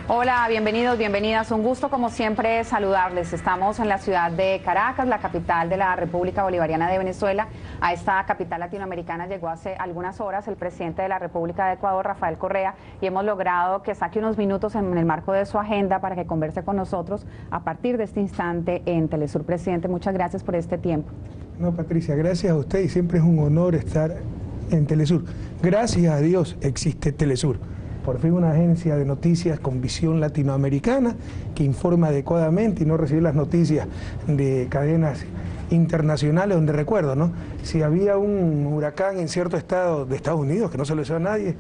Hola, bienvenidos, bienvenidas. Un gusto, como siempre, saludarles. Estamos en la ciudad de Caracas, la capital de la República Bolivariana de Venezuela. A esta capital latinoamericana llegó hace algunas horas el presidente de la República de Ecuador, Rafael Correa, y hemos logrado que saque unos minutos en el marco de su agenda para que converse con nosotros a partir de este instante en Telesur. Presidente, muchas gracias por este tiempo. No, Patricia, gracias a usted y siempre es un honor estar en Telesur. Gracias a Dios existe Telesur. Por fin una agencia de noticias con visión latinoamericana que informa adecuadamente y no recibir las noticias de cadenas internacionales donde recuerdo, ¿no? Si había un huracán en cierto estado de Estados Unidos, que no se lo hizo a nadie,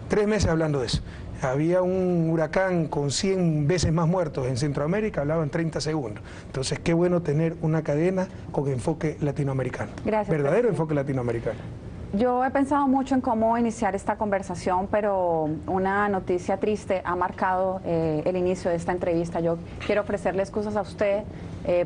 3 meses hablando de eso. Había un huracán con 100 veces más muertos en Centroamérica, hablaban 30 segundos. Entonces, qué bueno tener una cadena con enfoque latinoamericano. Gracias, verdadero presidente. Enfoque latinoamericano. Yo he pensado mucho en cómo iniciar esta conversación, pero una noticia triste ha marcado el inicio de esta entrevista. Yo quiero ofrecerle excusas a usted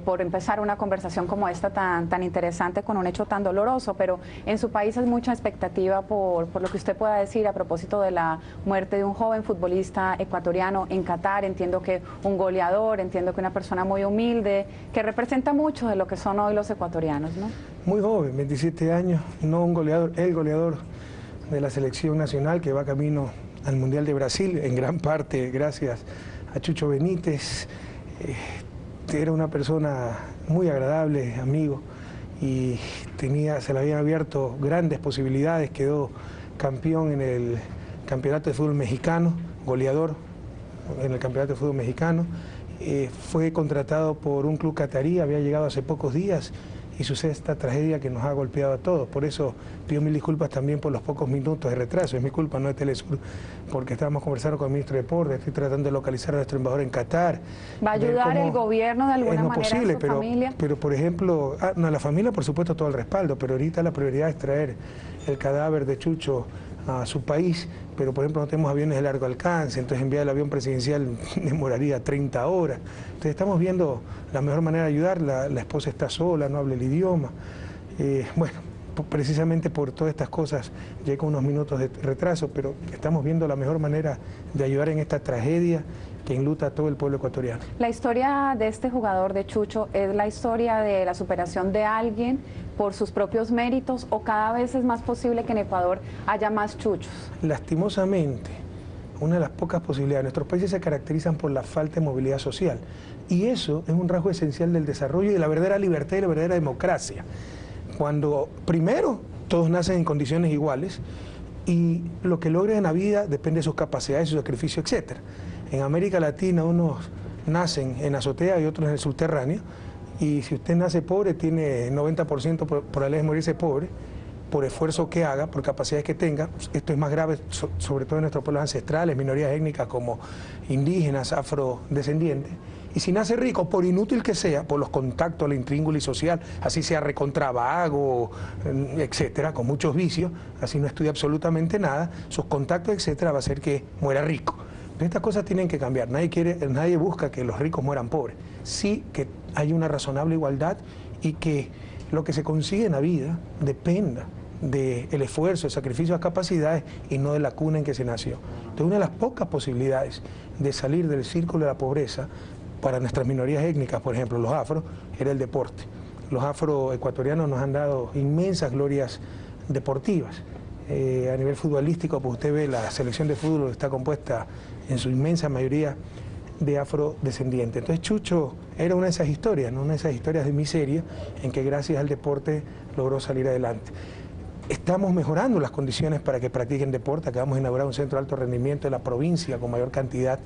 por empezar una conversación como esta tan interesante con un hecho tan doloroso, pero en su país hay mucha expectativa por lo que usted pueda decir a propósito de la muerte de un joven futbolista ecuatoriano en Qatar. Entiendo que un goleador, entiendo que una persona muy humilde, que representa mucho de lo que son hoy los ecuatorianos, ¿no? Muy joven, 27 años, no un goleador, el goleador de la selección nacional que va camino al Mundial de Brasil, en gran parte gracias a Chucho Benítez. Era una persona muy agradable, amigo, y se le habían abierto grandes posibilidades, quedó campeón en el Campeonato de Fútbol Mexicano, goleador en el Campeonato de Fútbol Mexicano, fue contratado por un club catarí, había llegado hace pocos días, y sucede esta tragedia que nos ha golpeado a todos. Por eso pido mil disculpas también por los pocos minutos de retraso. Es mi culpa, no de Telesur, porque estábamos conversando con el ministro de Deportes, estoy tratando de localizar a nuestro embajador en Qatar. ¿Va a ayudar el gobierno de alguna manera a su familia? Pero por ejemplo, no, a la familia por supuesto todo el respaldo, pero ahorita la prioridad es traer el cadáver de Chucho a su país, pero por ejemplo no tenemos aviones de largo alcance, entonces enviar el avión presidencial demoraría 30 horas. Entonces estamos viendo la mejor manera de ayudar, la esposa está sola, no habla el idioma. Bueno, precisamente por todas estas cosas llega unos minutos de retraso, pero estamos viendo la mejor manera de ayudar en esta tragedia que enluta a todo el pueblo ecuatoriano. La historia de este jugador, de Chucho, ¿es la historia de la superación de alguien por sus propios méritos o cada vez es más posible que en Ecuador haya más Chuchos? Lastimosamente, una de las pocas posibilidades. Nuestros países se caracterizan por la falta de movilidad social y eso es un rasgo esencial del desarrollo y de la verdadera libertad y la verdadera democracia. Cuando primero todos nacen en condiciones iguales y lo que logren en la vida depende de sus capacidades, su sacrificio, etc. En América Latina unos nacen en azotea y otros en el subterráneo, y si usted nace pobre tiene 90% probabilidad de morirse pobre por esfuerzo que haga, por capacidades que tenga. Esto es más grave sobre todo en nuestros pueblos ancestrales, minorías étnicas como indígenas, afrodescendientes. Y si nace rico, por inútil que sea, por los contactos, la intríngulis social, así sea recontravago, etcétera, con muchos vicios, así no estudia absolutamente nada, sus contactos, etcétera, va a hacer que muera rico. Estas cosas tienen que cambiar. Nadie busca que los ricos mueran pobres. Sí que hay una razonable igualdad y que lo que se consigue en la vida dependa del esfuerzo, el sacrificio, las capacidades y no de la cuna en que se nació. Entonces, una de las pocas posibilidades de salir del círculo de la pobreza para nuestras minorías étnicas, por ejemplo, los afros, era el deporte. Los afroecuatorianos nos han dado inmensas glorias deportivas. A nivel futbolístico, pues usted ve la selección de fútbol está compuesta en su inmensa mayoría de afrodescendientes. Entonces Chucho era una de esas historias, ¿no? Una de esas historias de miseria en que gracias al deporte logró salir adelante. Estamos mejorando las condiciones para que practiquen deporte. Acabamos de inaugurar un centro de alto rendimiento en la provincia con mayor cantidad,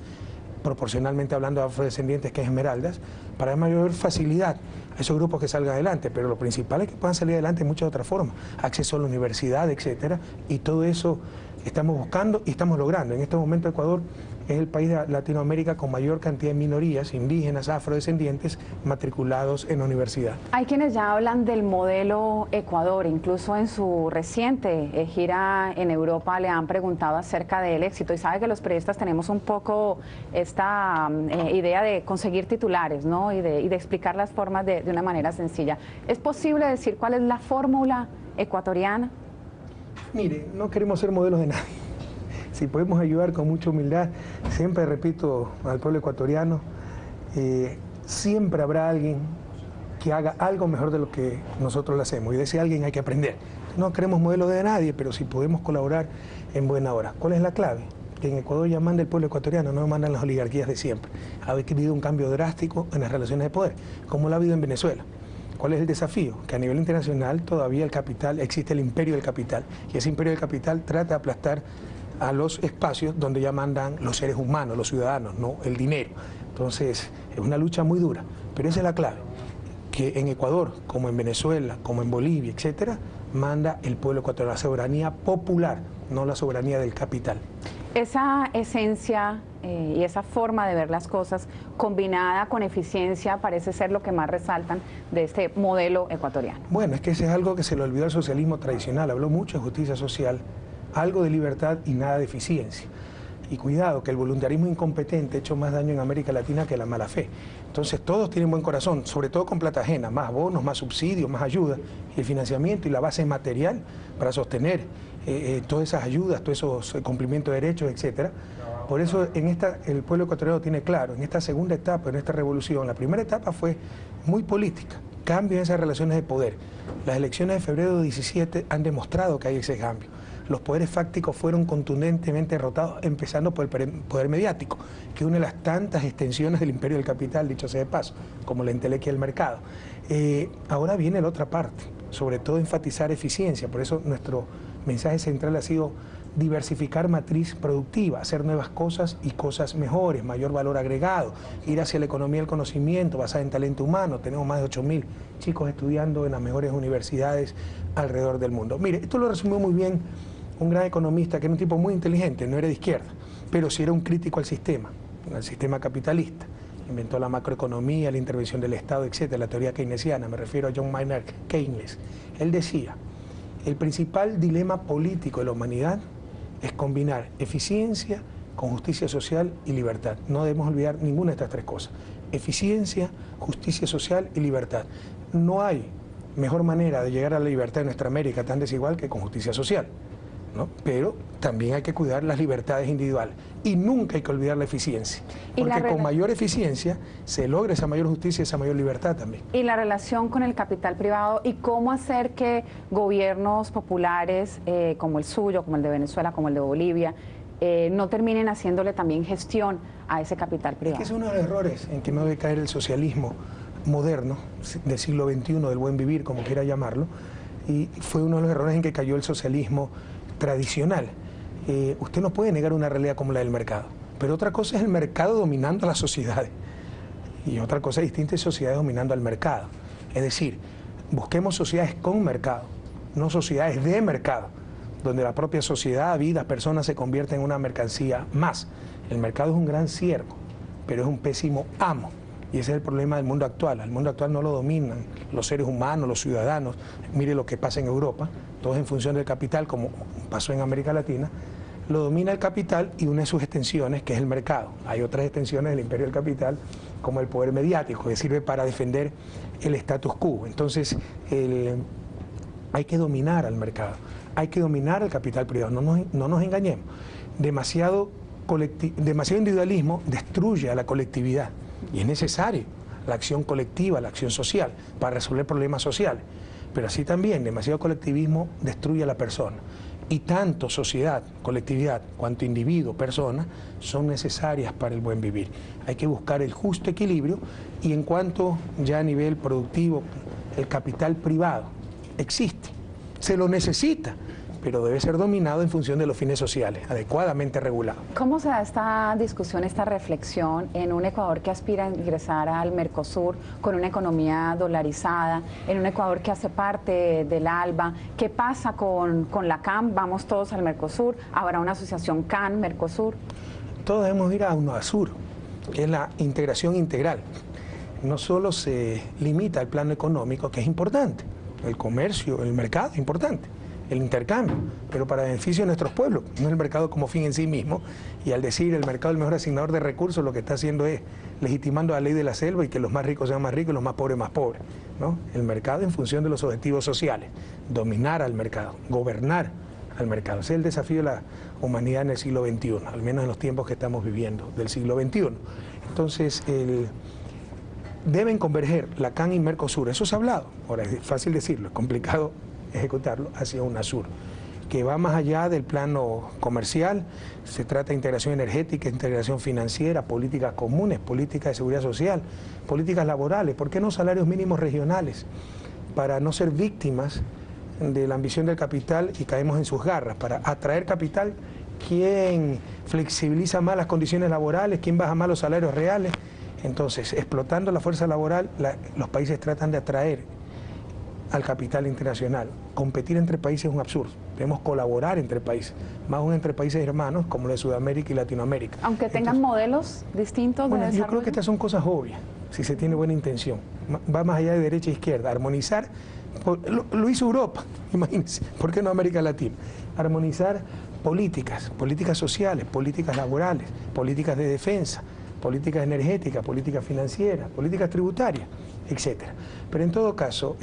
proporcionalmente hablando de afrodescendientes, que es Esmeraldas, para dar mayor facilidad a esos grupos que salgan adelante, pero lo principal es que puedan salir adelante de muchas otras formas, acceso a la universidad, etcétera, y todo eso estamos buscando y estamos logrando. En este momento Ecuador es el país de Latinoamérica con mayor cantidad de minorías indígenas, afrodescendientes matriculados en la universidad. Hay quienes ya hablan del modelo Ecuador, incluso en su reciente gira en Europa le han preguntado acerca del éxito, y sabe que los periodistas tenemos un poco esta idea de conseguir titulares, ¿no? y de explicar las formas de una manera sencilla. ¿Es posible decir cuál es la fórmula ecuatoriana? Mire, no queremos ser modelos de nadie. si podemos ayudar con mucha humildad, siempre repito al pueblo ecuatoriano, siempre habrá alguien que haga algo mejor de lo que nosotros lo hacemos, y de ese alguien hay que aprender. No queremos modelo de nadie, pero si podemos colaborar en buena hora. ¿Cuál es la clave? Que en Ecuador ya manda el pueblo ecuatoriano, no mandan las oligarquías de siempre. Ha habido un cambio drástico en las relaciones de poder, como lo ha habido en Venezuela. ¿Cuál es el desafío? Que a nivel internacional todavía el capital, existe el imperio del capital, y ese imperio del capital trata de aplastar a los espacios donde ya mandan los seres humanos, los ciudadanos, no el dinero. Entonces, es una lucha muy dura, pero esa es la clave, que en Ecuador, como en Venezuela, como en Bolivia, etcétera, manda el pueblo ecuatoriano, la soberanía popular, no la soberanía del capital. Esa esencia y esa forma de ver las cosas combinada con eficiencia parece ser lo que más resaltan de este modelo ecuatoriano. Bueno, es que ese es algo que se le olvidó al socialismo tradicional, habló mucho de justicia social, algo de libertad y nada de eficiencia. Y cuidado, que el voluntarismo incompetente ha hecho más daño en América Latina que la mala fe. Entonces todos tienen buen corazón, sobre todo con plata ajena, más bonos, más subsidios, más ayuda, y el financiamiento y la base material para sostener todas esas ayudas, todos esos cumplimientos de derechos, etcétera. Por eso el pueblo ecuatoriano tiene claro, en esta segunda etapa, en esta revolución, la primera etapa fue muy política, cambio en esas relaciones de poder. Las elecciones de febrero de 17 han demostrado que hay ese cambio. Los poderes fácticos fueron contundentemente derrotados, empezando por el poder mediático, que es una de las tantas extensiones del imperio del capital, dicho sea de paso, como la entelequia del mercado. Ahora viene la otra parte, sobre todo enfatizar eficiencia, por eso nuestro mensaje central ha sido diversificar matriz productiva, hacer nuevas cosas y cosas mejores, mayor valor agregado, ir hacia la economía del conocimiento basada en talento humano. Tenemos más de 8.000 chicos estudiando en las mejores universidades alrededor del mundo. Mire, esto lo resumió muy bien un gran economista, que era un tipo muy inteligente, no era de izquierda, pero sí era un crítico al sistema capitalista. Inventó la macroeconomía, la intervención del Estado, etcétera, la teoría keynesiana. Me refiero a John Maynard Keynes. Él decía: el principal dilema político de la humanidad es combinar eficiencia con justicia social y libertad. No debemos olvidar ninguna de estas tres cosas: eficiencia, justicia social y libertad. No hay mejor manera de llegar a la libertad en nuestra América tan desigual que con justicia social, ¿no? Pero también hay que cuidar las libertades individuales y nunca hay que olvidar la eficiencia, porque con mayor eficiencia se logra esa mayor justicia y esa mayor libertad también. Y la relación con el capital privado y cómo hacer que gobiernos populares como el suyo, como el de Venezuela, como el de Bolivia, no terminen haciéndole también gestión a ese capital privado. Es que es uno de los errores en que no debe caer el socialismo moderno del siglo XXI, del buen vivir, como quiera llamarlo, y fue uno de los errores en que cayó el socialismo tradicional. Usted no puede negar una realidad como la del mercado, pero otra cosa es el mercado dominando a las sociedades y otra cosa distinta es sociedades dominando al mercado. Es decir, busquemos sociedades con mercado, no sociedades de mercado, donde la propia sociedad, vida, personas se convierten en una mercancía más. El mercado es un gran siervo, pero es un pésimo amo. Y ese es el problema del mundo actual. Al mundo actual no lo dominan los seres humanos, los ciudadanos. Mire lo que pasa en Europa, todo es en función del capital, como pasó en América Latina. Lo domina el capital y una de sus extensiones, que es el mercado. Hay otras extensiones del imperio del capital, como el poder mediático, que sirve para defender el status quo. Entonces, hay que dominar al mercado, hay que dominar al capital privado. No nos engañemos. Demasiado individualismo destruye a la colectividad. Y es necesaria la acción colectiva, la acción social, para resolver problemas sociales. Pero así también, demasiado colectivismo destruye a la persona. Y tanto sociedad, colectividad, cuanto individuo, persona, son necesarias para el buen vivir. Hay que buscar el justo equilibrio y en cuanto ya a nivel productivo, el capital privado existe, se lo necesita, pero debe ser dominado en función de los fines sociales, adecuadamente regulado. ¿Cómo se da esta discusión, esta reflexión en un Ecuador que aspira a ingresar al Mercosur con una economía dolarizada, en un Ecuador que hace parte del ALBA? ¿Qué pasa con la CAM? ¿Vamos todos al Mercosur? ¿Habrá una asociación CAN-Mercosur? Todos debemos ir a UNASUR, que es la integración integral. No solo se limita al plano económico, que es importante, el comercio, el mercado es importante, el intercambio, pero para beneficio de nuestros pueblos, no el mercado como fin en sí mismo. Y al decir el mercado es el mejor asignador de recursos, lo que está haciendo es legitimando la ley de la selva y que los más ricos sean más ricos y los más pobres, ¿no? El mercado en función de los objetivos sociales, dominar al mercado, gobernar al mercado. Ese es el desafío de la humanidad en el siglo XXI, al menos en los tiempos que estamos viviendo del siglo XXI. Entonces, deben converger Lacan y Mercosur, eso se ha hablado, ahora es fácil decirlo, es complicado ejecutarlo, hacia UNASUR, que va más allá del plano comercial. Se trata de integración energética, integración financiera, políticas comunes, políticas de seguridad social, políticas laborales, ¿por qué no salarios mínimos regionales? Para no ser víctimas de la ambición del capital y caemos en sus garras. Para atraer capital, ¿quién flexibiliza más las condiciones laborales? ¿Quién baja más los salarios reales? Entonces, explotando la fuerza laboral, los países tratan de atraer al capital internacional. Competir entre países es un absurdo. Debemos colaborar entre países, más aún entre países hermanos como los de Sudamérica y Latinoamérica. Aunque tengan modelos distintos de desarrollo. Yo creo que estas son cosas obvias, si se tiene buena intención. Va más allá de derecha e izquierda. Armonizar, lo hizo Europa, imagínense, ¿por qué no América Latina? Armonizar políticas sociales, políticas laborales, políticas de defensa, políticas energéticas, políticas financieras, políticas tributarias, etcétera. Pero en todo caso,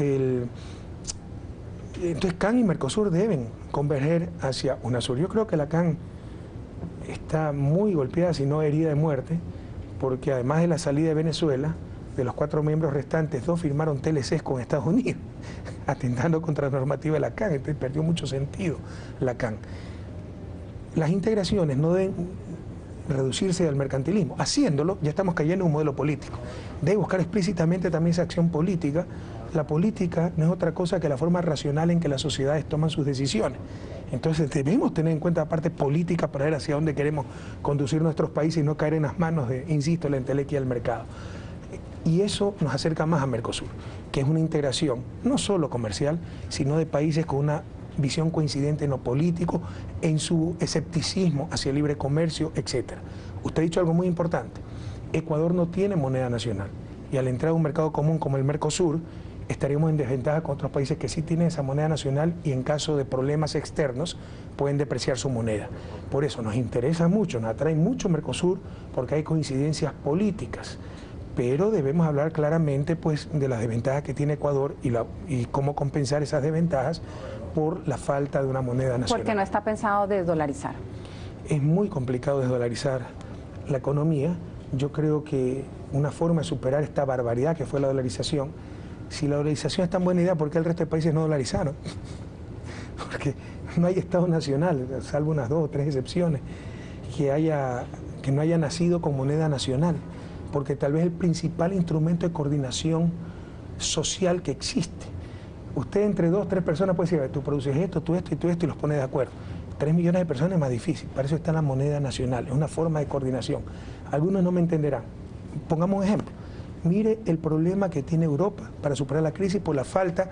entonces CAN y Mercosur deben converger hacia UNASUR. Yo creo que la CAN está muy golpeada, si no herida de muerte, porque además de la salida de Venezuela, de los 4 miembros restantes, 2 firmaron TLCs con Estados Unidos, atentando contra la normativa de la CAN, entonces perdió mucho sentido la CAN. Las integraciones no deben reducirse al mercantilismo. Haciéndolo, ya estamos cayendo en un modelo político. Debe buscar explícitamente también esa acción política. La política no es otra cosa que la forma racional en que las sociedades toman sus decisiones. Entonces debemos tener en cuenta la parte política para ver hacia dónde queremos conducir nuestros países y no caer en las manos de, insisto, la entelequia del mercado. Y eso nos acerca más a Mercosur, que es una integración no solo comercial, sino de países con una visión coincidente en lo político, en su escepticismo hacia el libre comercio, etc. Usted ha dicho algo muy importante. Ecuador no tiene moneda nacional y al entrar a un mercado común como el Mercosur, estaríamos en desventaja con otros países que sí tienen esa moneda nacional y en caso de problemas externos pueden depreciar su moneda. Por eso nos interesa mucho, nos atrae mucho Mercosur porque hay coincidencias políticas. Pero debemos hablar claramente pues, de las desventajas que tiene Ecuador y cómo compensar esas desventajas por la falta de una moneda nacional. Porque no está pensado desdolarizar. Es muy complicado desdolarizar la economía. Yo creo que una forma de superar esta barbaridad que fue la dolarización, si la dolarización es tan buena idea, ¿por qué el resto de países no dolarizaron? Porque no hay Estado nacional, salvo unas 2 o 3 excepciones, que no haya nacido con moneda nacional. Porque tal vez el principal instrumento de coordinación social que existe. Usted entre 2 o 3 personas puede decir, tú produces esto, tú esto y tú esto y los pone de acuerdo. 3 millones de personas es más difícil, para eso está la moneda nacional, es una forma de coordinación. Algunos no me entenderán. Pongamos un ejemplo. Mire el problema que tiene Europa para superar la crisis por la falta,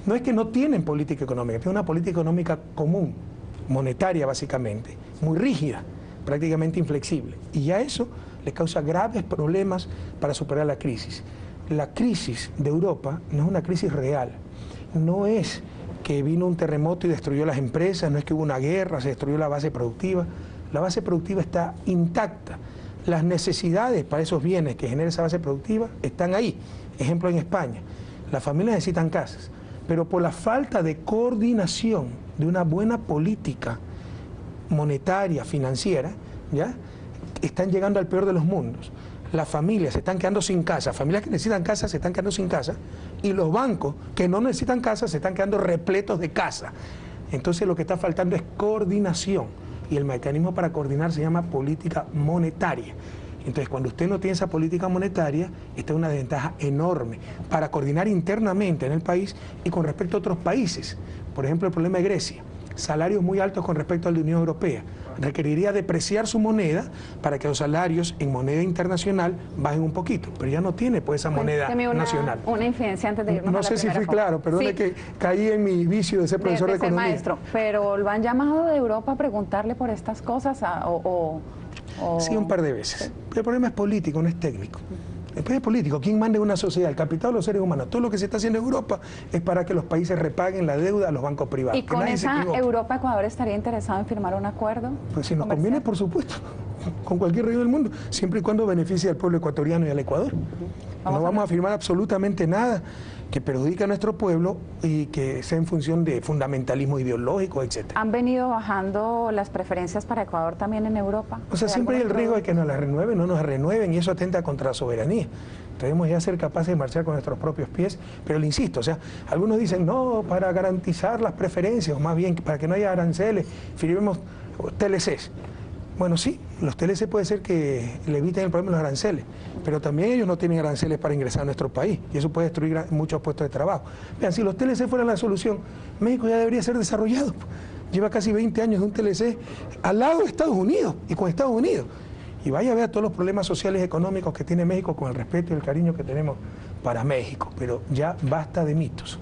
no es que no tienen política económica, tienen una política económica común, monetaria básicamente, muy rígida, prácticamente inflexible. Y ya eso les causa graves problemas para superar la crisis. La crisis de Europa no es una crisis real, no es que vino un terremoto y destruyó las empresas, no es que hubo una guerra, se destruyó la base productiva. La base productiva está intacta. Las necesidades para esos bienes que genera esa base productiva están ahí. Ejemplo en España, las familias necesitan casas, pero por la falta de coordinación de una buena política monetaria, financiera, ¿ya?, están llegando al peor de los mundos. Las familias se están quedando sin casa, familias que necesitan casa se están quedando sin casa, y los bancos que no necesitan casa se están quedando repletos de casa. Entonces lo que está faltando es coordinación, y el mecanismo para coordinar se llama política monetaria. Entonces cuando usted no tiene esa política monetaria, está en una desventaja enorme para coordinar internamente en el país y con respecto a otros países. Por ejemplo, el problema de Grecia, salarios muy altos con respecto a la Unión Europea. Requeriría depreciar su moneda para que los salarios en moneda internacional bajen un poquito, pero ya no tiene pues esa moneda nacional. Una infidencia antes de irnos no a la sé si fui claro, perdone, sí, que caí en mi vicio de ser profesor de economía. Maestro, pero ¿lo han llamado de Europa a preguntarle por estas cosas Sí, un par de veces. El problema es político, no es técnico. El problema es político. ¿Quién manda en una sociedad? El capital o los seres humanos. Todo lo que se está haciendo en Europa es para que los países repaguen la deuda a los bancos privados. ¿Y con esa Europa, Ecuador estaría interesado en firmar un acuerdo? Pues si nos conviene, por supuesto. con cualquier región del mundo, siempre y cuando beneficie al pueblo ecuatoriano y al Ecuador. No vamos a firmar absolutamente nada que perjudique a nuestro pueblo y que sea en función de fundamentalismo ideológico, etc. ¿Han venido bajando las preferencias para Ecuador también en Europa? O sea, siempre hay el riesgo de que nos las renueven, no nos renueven, y eso atenta contra la soberanía. Debemos ya ser capaces de marchar con nuestros propios pies, pero le insisto, o sea, algunos dicen, no, para garantizar las preferencias, o más bien para que no haya aranceles, firmemos TLCs. Bueno, sí, los TLC puede ser que le eviten el problema de los aranceles, pero también ellos no tienen aranceles para ingresar a nuestro país, y eso puede destruir muchos puestos de trabajo. Vean, si los TLC fueran la solución, México ya debería ser desarrollado. Lleva casi 20 años de un TLC al lado de Estados Unidos y con Estados Unidos. Y vaya a ver todos los problemas sociales y económicos que tiene México con el respeto y el cariño que tenemos para México, pero ya basta de mitos.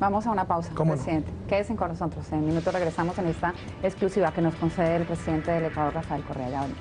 Vamos a una pausa, presidente. No? Quédense con nosotros. En minutos regresamos en esta exclusiva que nos concede el presidente del Ecuador, Rafael Correa. Ya venimos.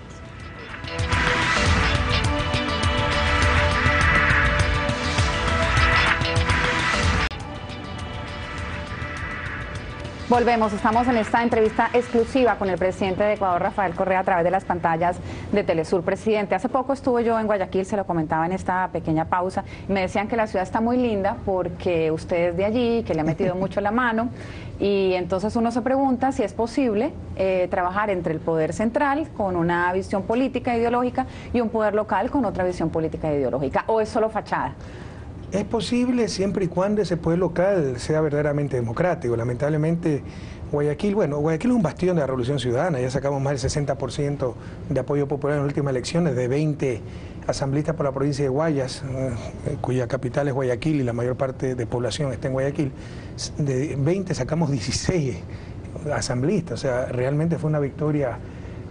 Volvemos, estamos en esta entrevista exclusiva con el presidente de Ecuador, Rafael Correa, a través de las pantallas de Telesur. Presidente, hace poco estuve yo en Guayaquil, se lo comentaba en esta pequeña pausa, y me decían que la ciudad está muy linda porque usted es de allí, que le ha metido mucho la mano, y entonces uno se pregunta si es posible trabajar entre el poder central con una visión política e ideológica y un poder local con otra visión política e ideológica, o es solo fachada. Es posible siempre y cuando ese poder local sea verdaderamente democrático. Lamentablemente, Guayaquil es un bastión de la Revolución Ciudadana. Ya sacamos más del 60% de apoyo popular en las últimas elecciones, de 20 asambleístas por la provincia de Guayas, cuya capital es Guayaquil y la mayor parte de población está en Guayaquil. De 20 sacamos 16 asambleístas, o sea, realmente fue una victoria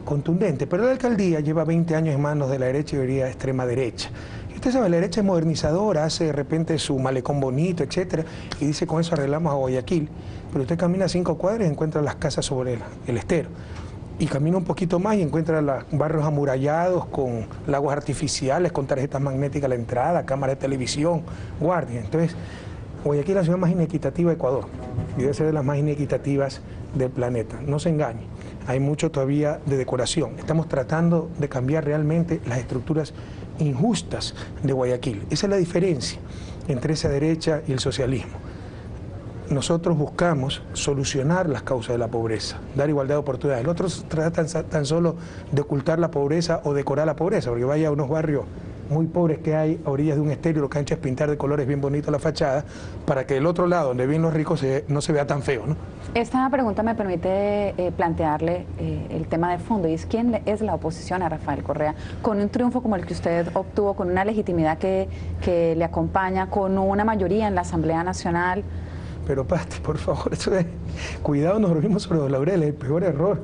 contundente. Pero la alcaldía lleva 20 años en manos de la derecha y hoy extrema derecha. Usted sabe, la derecha es modernizadora, hace de repente su malecón bonito, etcétera, y dice con eso arreglamos a Guayaquil. Pero usted camina 5 cuadras y encuentra las casas sobre el estero. Y camina un poquito más y encuentra los barrios amurallados con lagos artificiales, con tarjetas magnéticas a la entrada, cámaras de televisión, guardias. Entonces, Guayaquil es la ciudad más inequitativa de Ecuador y debe ser de las más inequitativas del planeta. No se engañe, hay mucho todavía de decoración. Estamos tratando de cambiar realmente las estructuras injustas de Guayaquil. Esa es la diferencia entre esa derecha y el socialismo. Nosotros buscamos solucionar las causas de la pobreza, dar igualdad de oportunidades. Los otros tratan tan solo de ocultar la pobreza o decorar la pobreza, porque vaya a unos barrios muy pobres que hay a orillas de un estero y lo que han hecho es pintar de colores bien bonitos la fachada para que del otro lado, donde viven los ricos, no se vea tan feo, ¿no? Esta pregunta me permite plantearle el tema de fondo, y es quién es la oposición a Rafael Correa, con un triunfo como el que usted obtuvo, con una legitimidad que le acompaña, con una mayoría en la Asamblea Nacional. Pero Pati, por favor, cuidado, nos dormimos sobre los laureles, el peor error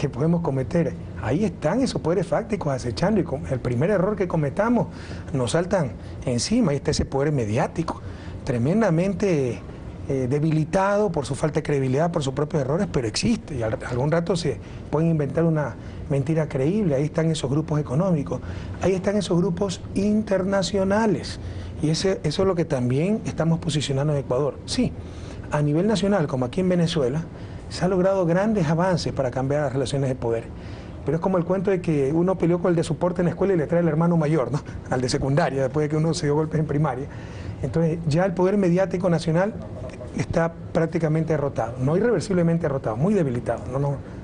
que podemos cometer. Ahí están esos poderes fácticos acechando, y con el primer error que cometamos nos saltan encima. Ahí está ese poder mediático, tremendamente debilitado por su falta de credibilidad, por sus propios errores, pero existe, y algún rato se pueden inventar una mentira creíble. Ahí están esos grupos económicos, ahí están esos grupos internacionales, y eso es lo que también estamos posicionando en Ecuador. Sí, a nivel nacional, como aquí en Venezuela, se han logrado grandes avances para cambiar las relaciones de poder. Pero es como el cuento de que uno peleó con el de soporte en la escuela y le trae el hermano mayor, ¿no?, al de secundaria, después de que uno se dio golpes en primaria. Entonces ya el poder mediático nacional está prácticamente derrotado, no irreversiblemente derrotado, muy debilitado.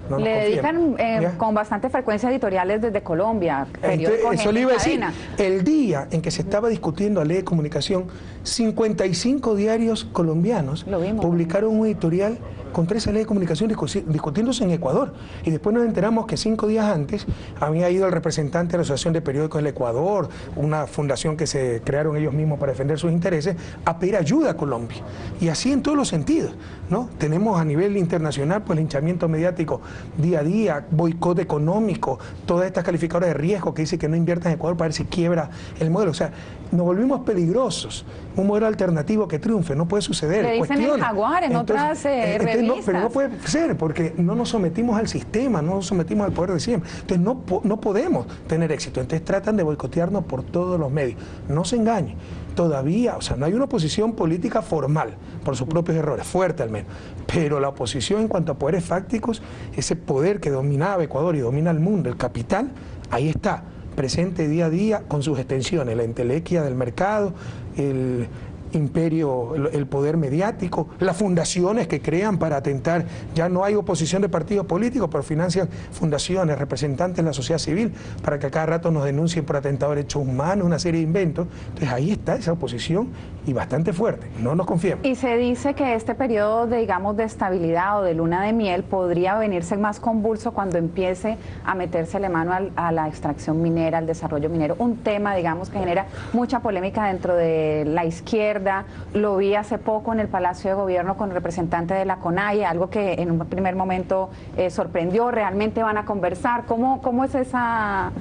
No le dedican con bastante frecuencia editoriales desde Colombia, periódicos. Eso le iba a decir, el día en que se estaba discutiendo la ley de comunicación, 55 diarios colombianos publicaron un editorial contra esa ley de comunicación discutiéndose en Ecuador. Y después nos enteramos que 5 días antes había ido el representante de la Asociación de Periódicos del Ecuador, una fundación que se crearon ellos mismos para defender sus intereses, a pedir ayuda a Colombia. Y así en todos los sentidos, ¿no? Tenemos a nivel internacional pues linchamiento mediático día a día, boicot económico, todas estas calificadoras de riesgo que dicen que no inviertan en Ecuador para ver si quiebra el modelo. O sea, nos volvimos peligrosos. Un modelo alternativo que triunfe, no puede suceder. Le dicen el jaguar en otras revistas activistas. Pero no puede ser, porque no nos sometimos al sistema, no nos sometimos al poder de siempre. Entonces no podemos tener éxito. Entonces tratan de boicotearnos por todos los medios. No se engañen. Todavía, o sea, no hay una oposición política formal, por sus propios errores, fuerte al menos. Pero la oposición en cuanto a poderes fácticos, ese poder que dominaba Ecuador y domina el mundo, el capital, ahí está, presente día a día con sus extensiones, la entelequia del mercado, el imperio, el poder mediático, las fundaciones que crean para atentar. Ya no hay oposición de partidos políticos, pero financian fundaciones, representantes de la sociedad civil, para que a cada rato nos denuncien por atentado a derechos humanos, una serie de inventos. Entonces ahí está esa oposición, y bastante fuerte, no nos confiemos. Y se dice que este periodo de, digamos, de estabilidad o de luna de miel podría venirse más convulso cuando empiece a metérsele mano a la extracción minera, al desarrollo minero, un tema, digamos, que genera mucha polémica dentro de la izquierda. Lo vi hace poco en el Palacio de Gobierno con el representante de la CONAIE, algo que en un primer momento sorprendió. ¿Realmente van a conversar? ¿Cómo es esa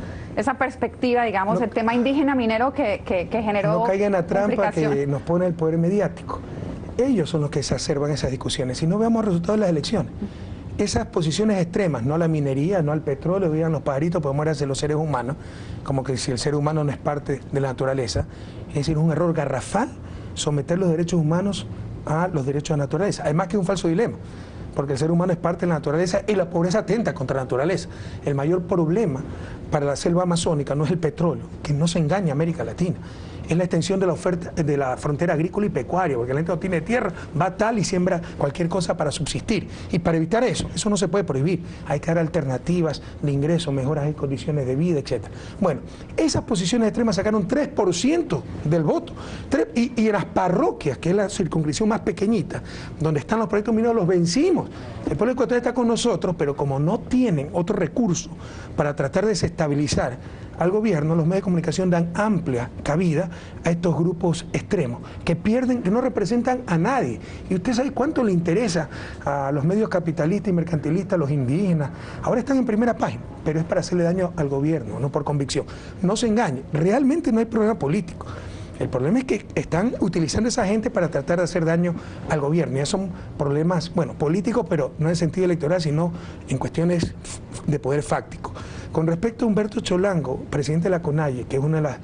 perspectiva, digamos, el tema indígena minero que generó? No caigan en la trampa que nos pone el poder mediático. Ellos son los que exacerban esas discusiones. Si no veamos el resultado de las elecciones, esas posiciones extremas, no a la minería, no al petróleo, digan los pajaritos, podemos morirse los seres humanos, como que si el ser humano no es parte de la naturaleza. Es decir, un error garrafal someter los derechos humanos a los derechos de la naturaleza. Además que es un falso dilema, porque el ser humano es parte de la naturaleza y la pobreza atenta contra la naturaleza. El mayor problema para la selva amazónica no es el petróleo, que no se engaña a América Latina, es la extensión de la oferta de la frontera agrícola y pecuaria, porque la gente no tiene tierra, va tal y siembra cualquier cosa para subsistir. Y para evitar eso no se puede prohibir, hay que dar alternativas de ingreso, mejoras en condiciones de vida, etc. Bueno, esas posiciones extremas sacaron 3% del voto, y en las parroquias, que es la circunscripción más pequeñita, donde están los proyectos mineros, los vencimos. El pueblo ecuatoriano está con nosotros, pero como no tienen otro recurso para tratar de desestabilizar al gobierno, los medios de comunicación dan amplia cabida a estos grupos extremos que pierden, que no representan a nadie. Y usted sabe cuánto le interesa a los medios capitalistas y mercantilistas, los indígenas. Ahora están en primera página, pero es para hacerle daño al gobierno, no por convicción. No se engañe, realmente no hay problema político. El problema es que están utilizando a esa gente para tratar de hacer daño al gobierno. Y esos son problemas, bueno, políticos, pero no en sentido electoral, sino en cuestiones de poder fáctico. Con respecto a Humberto Cholango, presidente de la CONAIE, que es una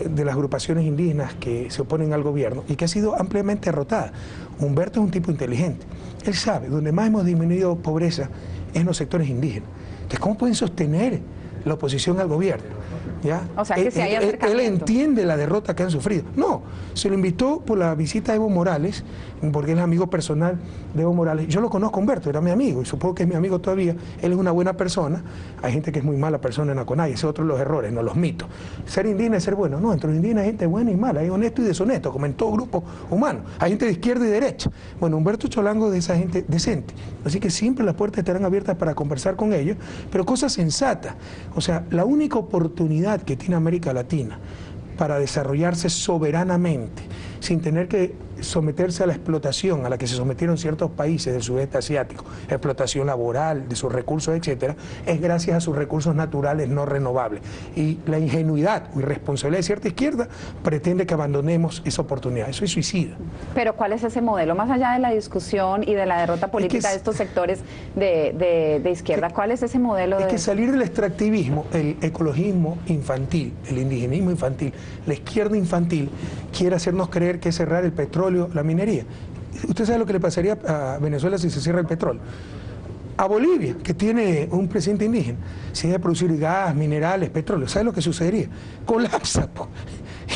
de las agrupaciones indígenas que se oponen al gobierno y que ha sido ampliamente derrotada. Humberto es un tipo inteligente. Él sabe, donde más hemos disminuido pobreza es en los sectores indígenas. Entonces, ¿cómo pueden sostener la oposición al gobierno? ¿Ya? O sea, que si hay acercamiento. Él entiende la derrota que han sufrido. No, se lo invitó por la visita de Evo Morales, porque él es amigo personal de Evo Morales. Yo lo conozco, Humberto, era mi amigo, y supongo que es mi amigo todavía. Él es una buena persona. Hay gente que es muy mala persona en la CONAIE, ese es otro de los errores, no los mitos. Ser indígena es ser bueno. No, entre los indígenas hay gente buena y mala, hay honesto y deshonesto, como en todo grupo humano. Hay gente de izquierda y derecha. Bueno, Humberto Cholango es de esa gente decente. Así que siempre las puertas estarán abiertas para conversar con ellos, pero cosas sensatas. O sea, la única oportunidad que tiene América Latina para desarrollarse soberanamente, sin tener que someterse a la explotación a la que se sometieron ciertos países del sudeste asiático, explotación laboral, de sus recursos, etcétera, es gracias a sus recursos naturales no renovables. Y la ingenuidad o irresponsabilidad de cierta izquierda pretende que abandonemos esa oportunidad. Eso es suicida. Pero ¿cuál es ese modelo? Más allá de la discusión y de la derrota política de estos sectores de izquierda, ¿cuál es ese modelo? Es que salir del extractivismo, el ecologismo infantil, el indigenismo infantil, la izquierda infantil, quiere hacernos creer que es cerrar el petróleo, la minería. Usted sabe lo que le pasaría a Venezuela si se cierra el petróleo. A Bolivia, que tiene un presidente indígena, si deja de producir gas, minerales, petróleo, ¿sabe lo que sucedería? Colapsa,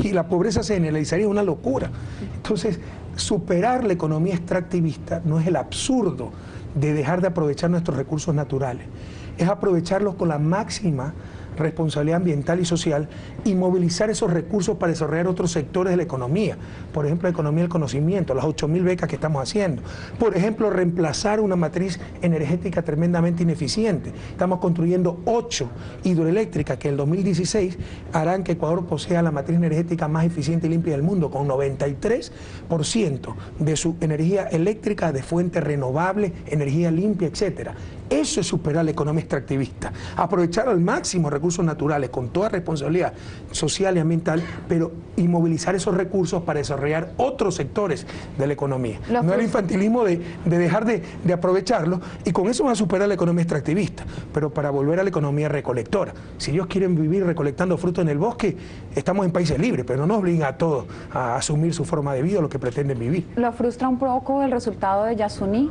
y la pobreza se generalizaría, una locura. Entonces, superar la economía extractivista no es el absurdo de dejar de aprovechar nuestros recursos naturales, es aprovecharlos con la máxima responsabilidad ambiental y social y movilizar esos recursos para desarrollar otros sectores de la economía. Por ejemplo, la economía del conocimiento, las 8.000 becas que estamos haciendo. Por ejemplo, reemplazar una matriz energética tremendamente ineficiente. Estamos construyendo 8 hidroeléctricas que en el 2016 harán que Ecuador posea la matriz energética más eficiente y limpia del mundo, con 93% de su energía eléctrica de fuente renovable, energía limpia, etcétera. Eso es superar la economía extractivista, aprovechar al máximo recursos naturales con toda responsabilidad social y ambiental, pero inmovilizar esos recursos para desarrollar otros sectores de la economía. No el infantilismo de dejar de aprovecharlo, y con eso van a superar la economía extractivista, pero para volver a la economía recolectora. Si ellos quieren vivir recolectando frutos en el bosque, estamos en países libres, pero no nos obligan a todos a asumir su forma de vida o lo que pretenden vivir. ¿Lo frustra un poco el resultado de Yasuní?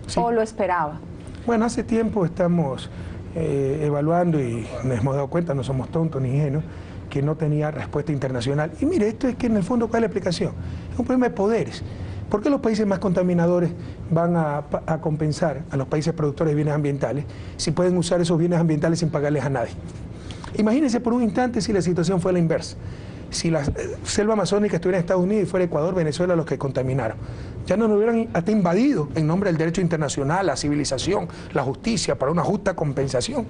Sí. ¿O lo esperaba? Bueno, hace tiempo estamos evaluando y nos hemos dado cuenta, no somos tontos ni ingenuos, que no tenía respuesta internacional. Y mire, esto es que en el fondo, ¿cuál es la explicación? Es un problema de poderes. ¿Por qué los países más contaminadores van a compensar a los países productores de bienes ambientales si pueden usar esos bienes ambientales sin pagarles a nadie? Imagínense por un instante si la situación fue la inversa. Si la selva amazónica estuviera en Estados Unidos y fuera Ecuador, Venezuela los que contaminaron. Ya no nos hubieran hasta invadido en nombre del derecho internacional, la civilización, la justicia, para una justa compensación.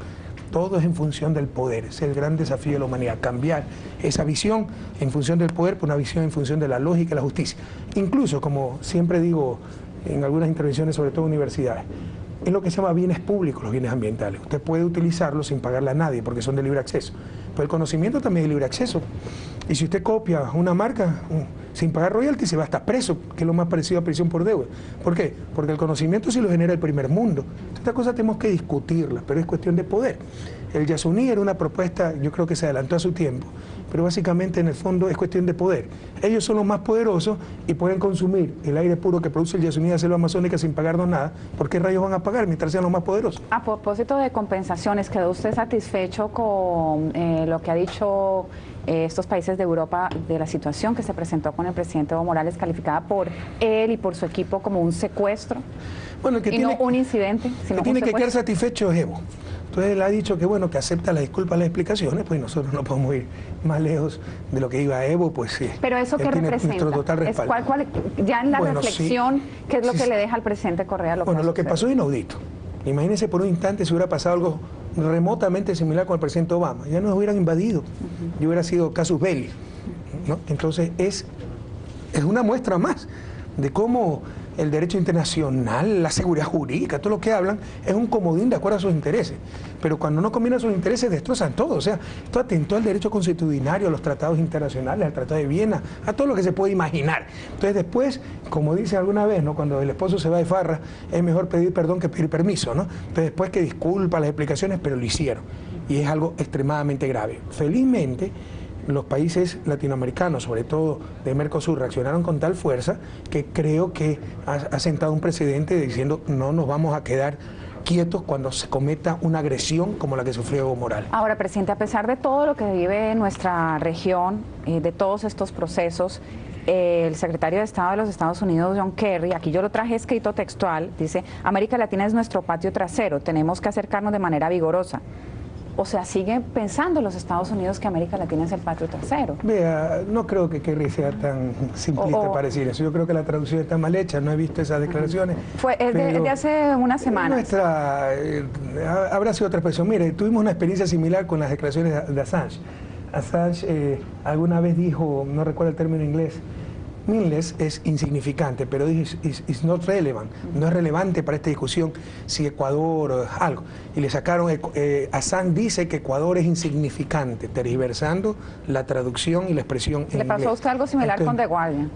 Todo es en función del poder. Ese es el gran desafío de la humanidad, cambiar esa visión en función del poder por una visión en función de la lógica y la justicia. Incluso, como siempre digo en algunas intervenciones, sobre todo en universidades, es lo que se llama bienes públicos, los bienes ambientales. Usted puede utilizarlos sin pagarle a nadie porque son de libre acceso. Pero el conocimiento también es de libre acceso. Y si usted copia una marca sin pagar royalties, se va a estar preso, que es lo más parecido a prisión por deuda. ¿Por qué? Porque el conocimiento sí lo genera el primer mundo. Esta cosa tenemos que discutirla, pero es cuestión de poder. El Yasuní era una propuesta, yo creo que se adelantó a su tiempo, pero básicamente en el fondo es cuestión de poder. Ellos son los más poderosos y pueden consumir el aire puro que produce el Yasuní de la selva amazónica sin pagarnos nada. ¿Por qué rayos van a pagar mientras sean los más poderosos? A propósito de compensaciones, ¿quedó usted satisfecho con lo que ha dicho estos países de Europa de la situación que se presentó con el presidente Evo Morales, calificada por él y por su equipo como un secuestro? Bueno, el que no un incidente, sino que tiene que quedar satisfecho es Evo. Entonces él ha dicho que bueno, que acepta las disculpas, las explicaciones, pues nosotros no podemos ir más lejos de lo que iba Evo, pues sí. Pero eso que representa, total respaldo. Ya en la reflexión, sí, ¿qué es lo que le deja al presidente Correa? Lo que pasó es inaudito. Imagínense por un instante si hubiera pasado algo remotamente similar con el presidente Obama, ya nos hubieran invadido, y hubiera sido casus belli, ¿no? Entonces es una muestra más de cómo el derecho internacional, la seguridad jurídica, todo lo que hablan es un comodín de acuerdo a sus intereses, pero cuando no combinan sus intereses destrozan todo. O sea, esto atentó al derecho consuetudinario, a los tratados internacionales, al Tratado de Viena, a todo lo que se puede imaginar. Entonces después, como dice alguna vez, ¿no?, cuando el esposo se va de farra, es mejor pedir perdón que pedir permiso, ¿no? Entonces después que disculpa las explicaciones, pero lo hicieron, y es algo extremadamente grave. Felizmente, los países latinoamericanos, sobre todo de Mercosur, reaccionaron con tal fuerza que creo que ha sentado un precedente diciendo no nos vamos a quedar quietos cuando se cometa una agresión como la que sufrió Evo Morales. Ahora, presidente, a pesar de todo lo que vive nuestra región, de todos estos procesos, el secretario de Estado de los Estados Unidos, John Kerry, aquí yo lo traje escrito textual, dice: América Latina es nuestro patio trasero, tenemos que acercarnos de manera vigorosa. O sea, siguen pensando los Estados Unidos que América Latina es el patio trasero. Vea, no creo que Kerry sea tan simplista para decir eso. Yo creo que la traducción está mal hecha, no he visto esas declaraciones. Es de hace unas semanas. Habrá sido otra expresión. Mire, tuvimos una experiencia similar con las declaraciones de Assange. Assange alguna vez dijo, no recuerdo el término en inglés, meaningless es insignificante, pero dice it's not relevant, no es relevante para esta discusión si Ecuador o algo. Y le sacaron, Assange dice que Ecuador es insignificante, tergiversando la traducción y la expresión en inglés. ¿Le pasó a usted algo similar con The Guardian?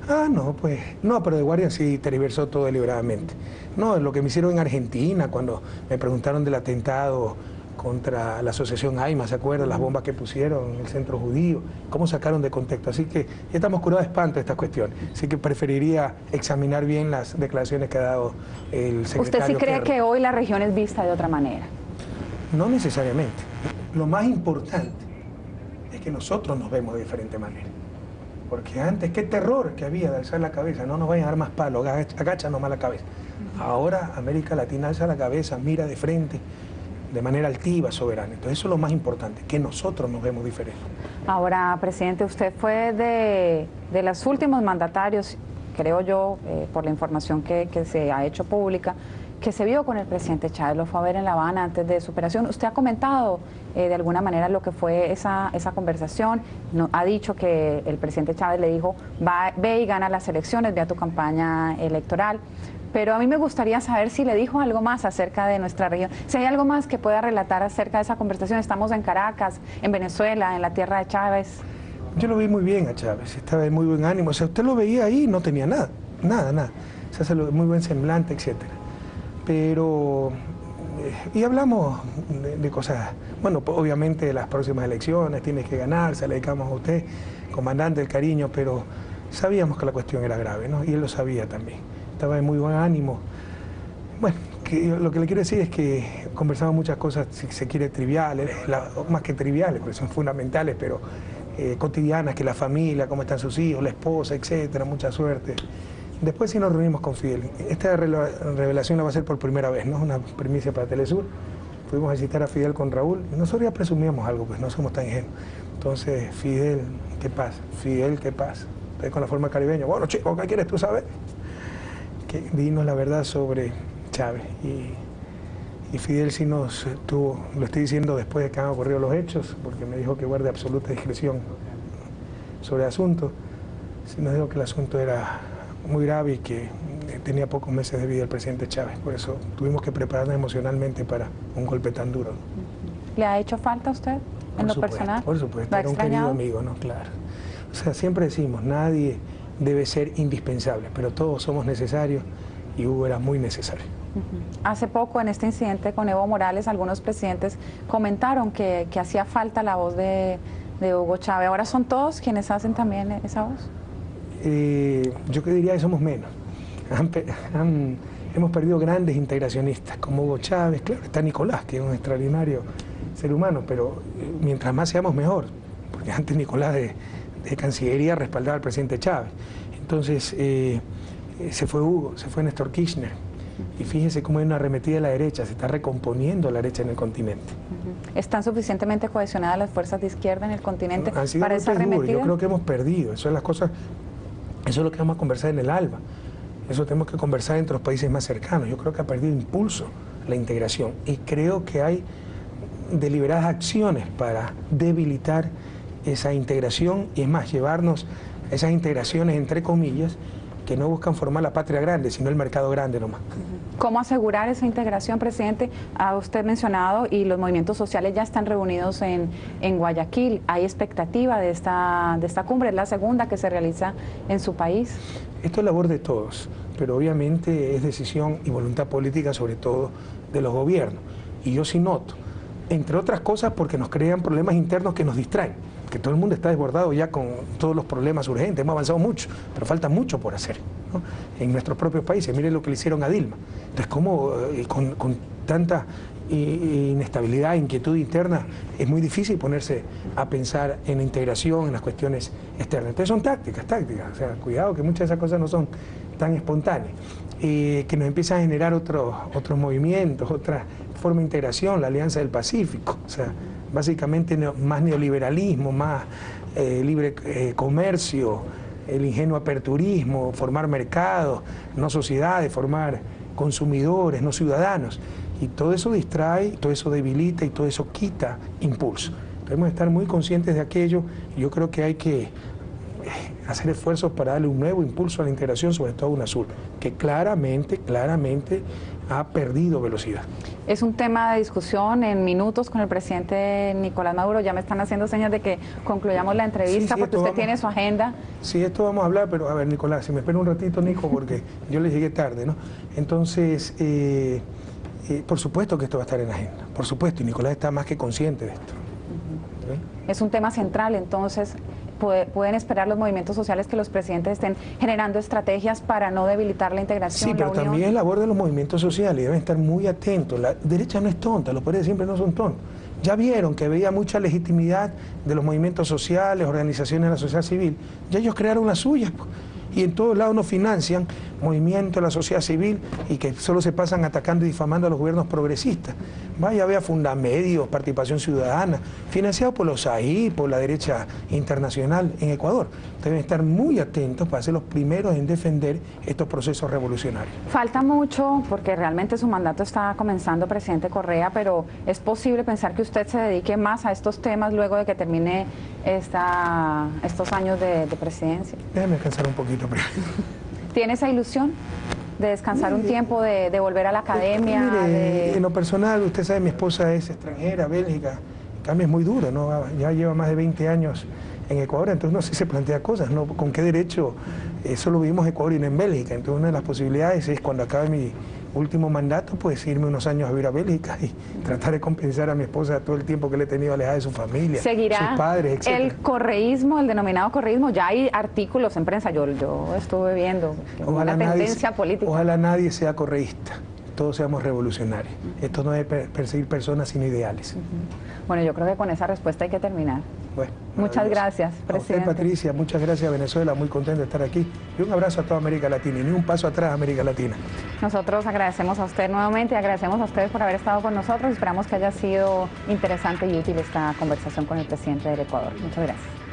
No, pero The Guardian sí tergiversó todo deliberadamente. No, lo que me hicieron en Argentina cuando me preguntaron del atentado contra la asociación AIMA, ¿se acuerdan? Las bombas que pusieron en el centro judío, cómo sacaron de contexto. Así que ya estamos curados de espanto de estas cuestiones. Así que preferiría examinar bien las declaraciones que ha dado el secretario. ¿Usted sí cree que hoy la región es vista de otra manera? No necesariamente. Lo más importante es que nosotros nos vemos de diferente manera. Porque antes, qué terror que había de alzar la cabeza, no nos vayan a dar más palos, agacha nomás la cabeza. Ahora América Latina alza la cabeza, mira de frente, de manera altiva, soberana. Entonces eso es lo más importante, que nosotros nos vemos diferentes. Ahora, presidente, usted fue de los últimos mandatarios, creo yo, por la información que se ha hecho pública, que se vio con el presidente Chávez, lo fue a ver en La Habana antes de su operación. Usted ha comentado de alguna manera lo que fue esa conversación, ha dicho que el presidente Chávez le dijo, ve y gana las elecciones, ve a tu campaña electoral, pero a mí me gustaría saber si le dijo algo más acerca de nuestra región, si hay algo más que pueda relatar acerca de esa conversación. Estamos en Caracas, en Venezuela, en la tierra de Chávez. Yo lo vi muy bien a Chávez, estaba de muy buen ánimo, o sea, usted lo veía ahí y no tenía nada, o sea, muy buen semblante, etcétera. Pero, y hablamos de cosas, bueno, obviamente de las próximas elecciones, tienes que ganar, se le dedicamos a usted, comandante, el cariño, pero sabíamos que la cuestión era grave, ¿no? Y él lo sabía también, estaba de muy buen ánimo. Bueno, lo que le quiero decir es que conversamos muchas cosas, si se quiere, triviales, más que triviales, porque son fundamentales, pero cotidianas, que la familia, cómo están sus hijos, la esposa, etcétera, mucha suerte. Después sí nos reunimos con Fidel. Esta revelación la va a hacer por primera vez, ¿no? Una primicia para Telesur. Fuimos a visitar a Fidel con Raúl. Nosotros ya presumíamos algo, pues no somos tan ingenuos. Entonces, Fidel, ¿qué pasa? Fidel, ¿qué pasa? Entonces, con la forma caribeña, bueno, chico, ¿qué quieres tú saber? Que dinos la verdad sobre Chávez. Y Fidel sí nos tuvo, lo estoy diciendo después de que han ocurrido los hechos, porque me dijo que guarde absoluta discreción sobre el asunto. Sí nos dijo que el asunto era muy grave y que tenía pocos meses de vida el presidente Chávez. Por eso tuvimos que prepararnos emocionalmente para un golpe tan duro. ¿Le ha hecho falta a usted en lo personal? Por supuesto, era un querido amigo, ¿no? Claro. O sea, siempre decimos, nadie debe ser indispensable, pero todos somos necesarios y Hugo era muy necesario. Hace poco, en este incidente con Evo Morales, algunos presidentes comentaron que hacía falta la voz de Hugo Chávez. ¿Ahora son todos quienes hacen también esa voz? Yo que diría que somos menos. Hemos perdido grandes integracionistas como Hugo Chávez, claro, está Nicolás, que es un extraordinario ser humano, pero mientras más seamos mejor, porque antes Nicolás de Cancillería respaldaba al presidente Chávez. Entonces se fue Hugo, se fue Néstor Kirchner, y fíjense cómo hay una arremetida a la derecha, se está recomponiendo la derecha en el continente. ¿Están suficientemente cohesionadas las fuerzas de izquierda en el continente para esa arremetida? Yo creo que hemos perdido, eso es las cosas, eso es lo que vamos a conversar en el ALBA, eso tenemos que conversar entre los países más cercanos. Yo creo que ha perdido impulso la integración y creo que hay deliberadas acciones para debilitar esa integración y es más, llevarnos esas integraciones entre comillas que no buscan formar la patria grande, sino el mercado grande nomás. ¿Cómo asegurar esa integración, presidente? Ha usted mencionado y los movimientos sociales ya están reunidos en Guayaquil. ¿Hay expectativa de esta cumbre? ¿Es la segunda que se realiza en su país? Esto es labor de todos, pero obviamente es decisión y voluntad política sobre todo de los gobiernos. Y yo sí noto, entre otras cosas porque nos crean problemas internos que nos distraen, que todo el mundo está desbordado ya con todos los problemas urgentes, hemos avanzado mucho, pero falta mucho por hacer, ¿no? En nuestros propios países. Miren lo que le hicieron a Dilma. Entonces, ¿cómo con tanta inestabilidad, inquietud interna, es muy difícil ponerse a pensar en la integración, en las cuestiones externas? Entonces son tácticas, o sea, cuidado que muchas de esas cosas no son tan espontáneas, que nos empiezan a generar otros movimientos, otra forma de integración, la Alianza del Pacífico, o sea, básicamente más neoliberalismo, más libre comercio, el ingenuo aperturismo, formar mercados, no sociedades, formar consumidores, no ciudadanos. Y todo eso distrae, todo eso debilita y todo eso quita impulso. Debemos estar muy conscientes de aquello y yo creo que hay que hacer esfuerzos para darle un nuevo impulso a la integración, sobre todo a UNASUR, que claramente ha perdido velocidad. Es un tema de discusión en minutos con el presidente Nicolás Maduro. Ya me están haciendo señas de que concluyamos la entrevista, porque usted tiene su agenda. Sí, esto vamos a hablar, pero a ver, Nicolás, si me espera un ratito, Nico, porque yo le llegué tarde, ¿no? Entonces, por supuesto que esto va a estar en la agenda, por supuesto, y Nicolás está más que consciente de esto. Es un tema central, entonces pueden esperar los movimientos sociales que los presidentes estén generando estrategias para no debilitar la integración. Sí, pero también es labor de los movimientos sociales, deben estar muy atentos. La derecha no es tonta, los poderes siempre no son tontos. Ya vieron que veía mucha legitimidad de los movimientos sociales, organizaciones de la sociedad civil, ya ellos crearon las suyas, y en todos lados nos financian movimientos de la sociedad civil y que solo se pasan atacando y difamando a los gobiernos progresistas. Vaya, vea Fundamedios, Participación Ciudadana, financiado por los AI, por la derecha internacional en Ecuador. Deben estar muy atentos para ser los primeros en defender estos procesos revolucionarios. Falta mucho porque realmente su mandato está comenzando, presidente Correa, pero ¿es posible pensar que usted se dedique más a estos temas luego de que termine estos años de presidencia? Déjame descansar un poquito primero. ¿Tiene esa ilusión? de descansar un tiempo, de volver a la academia? Mire, en lo personal, usted sabe, mi esposa es extranjera, Bélgica, en cambio es muy duro, ¿no? Ya lleva más de 20 años en Ecuador, entonces uno sí se plantea cosas, ¿no? ¿Con qué derecho? Eso lo vivimos en Ecuador y no en Bélgica, entonces una de las posibilidades es cuando acabe mi último mandato, pues irme unos años a vivir a Bélgica y tratar de compensar a mi esposa todo el tiempo que le he tenido alejada de su familia, ¿Seguirá sus padres, etc. el correísmo, el denominado correísmo? Ya hay artículos en prensa, yo estuve viendo una tendencia política. Ojalá nadie sea correísta, todos seamos revolucionarios. Esto no es perseguir personas sino ideales. Bueno, yo creo que con esa respuesta hay que terminar. Bueno, muchas gracias, presidente. A usted, Patricia, muchas gracias a Venezuela, muy contento de estar aquí. Y un abrazo a toda América Latina, y ni un paso atrás a América Latina. Nosotros agradecemos a usted nuevamente, agradecemos a ustedes por haber estado con nosotros. Esperamos que haya sido interesante y útil esta conversación con el presidente del Ecuador. Muchas gracias.